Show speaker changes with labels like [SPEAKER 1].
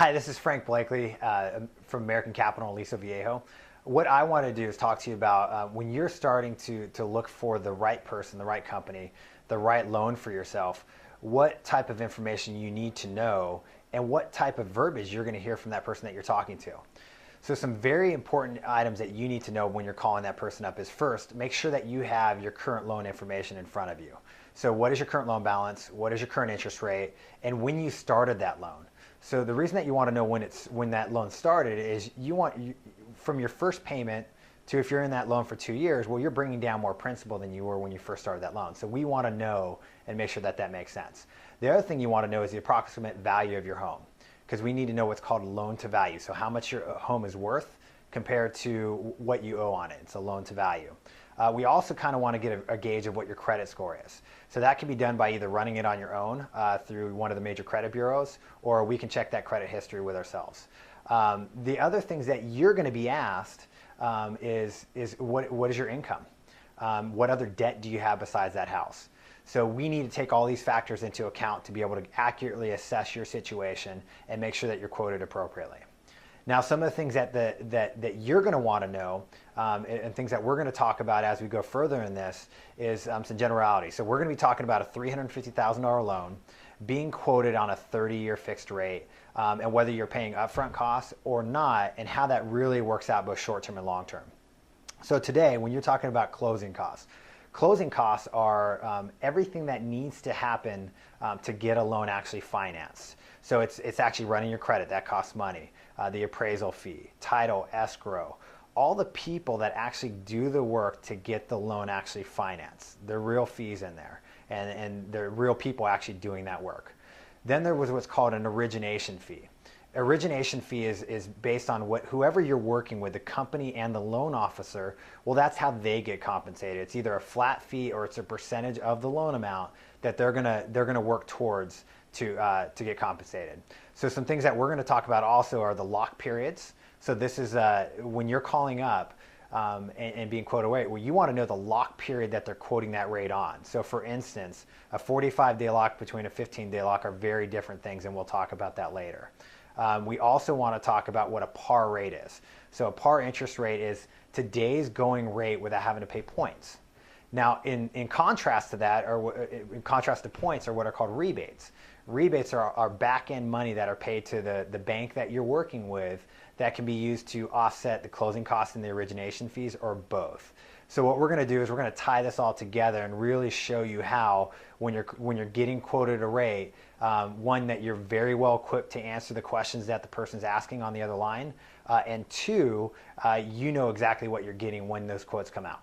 [SPEAKER 1] Hi, this is Frank Blakeley from American Capital, Aliso Viejo. What I want to do is talk to you about when you're starting to look for the right person, the right company, the right loan for yourself, what type of information you need to know and what type of verbiage you're going to hear from that person that you're talking to. So some very important items that you need to know when you're calling that person up is, first, make sure that you have your current loan information in front of you. So what is your current loan balance? What is your current interest rate? And when you started that loan. So the reason that you want to know when that loan started is from your first payment to, if you're in that loan for 2 years, well, you're bringing down more principal than you were when you first started that loan. So we want to know and make sure that that makes sense. The other thing you want to know is the approximate value of your home, because we need to know what's called loan to value. So how much your home is worth compared to what you owe on it. It's a loan to value. We also kind of want to get a gauge of what your credit score is. So that can be done by either running it on your own through one of the major credit bureaus, or we can check that credit history with ourselves. The other things that you're going to be asked is what is your income? What other debt do you have besides that house? So we need to take all these factors into account to be able to accurately assess your situation and make sure that you're quoted appropriately. Now, some of the things that you're going to want to know and things that we're going to talk about as we go further in this is some generalities. So we're going to be talking about a $350,000 loan being quoted on a 30-year fixed rate, and whether you're paying upfront costs or not, and how that really works out both short-term and long-term. So today, when you're talking about closing costs are everything that needs to happen to get a loan actually financed. So it's actually running your credit. That costs money. The appraisal fee, title, escrow, all the people that actually do the work to get the loan actually financed. There are real fees in there, and there are real people actually doing that work. Then there was what's called an origination fee. Origination fee is based on whoever you're working with, the company and the loan officer. Well, that's how they get compensated. It's either a flat fee or it's a percentage of the loan amount that they're gonna work towards to get compensated. So some things that we're going to talk about also are the lock periods. So this is when you're calling up and being quoted away, well, you want to know the lock period that they're quoting that rate on. So for instance, a 45-day lock between a 15-day lock are very different things, and we'll talk about that later. We also want to talk about what a par rate is. So a par interest rate is today's going rate without having to pay points. Now, in contrast to that, or in contrast to points, are what are called rebates. Rebates are back-end money that are paid to the bank that you're working with that can be used to offset the closing costs and the origination fees, or both. So what we're going to do is we're going to tie this all together and really show you how, when you're getting quoted a rate, one, that you're very well equipped to answer the questions that the person's asking on the other line, and two, you know exactly what you're getting when those quotes come out.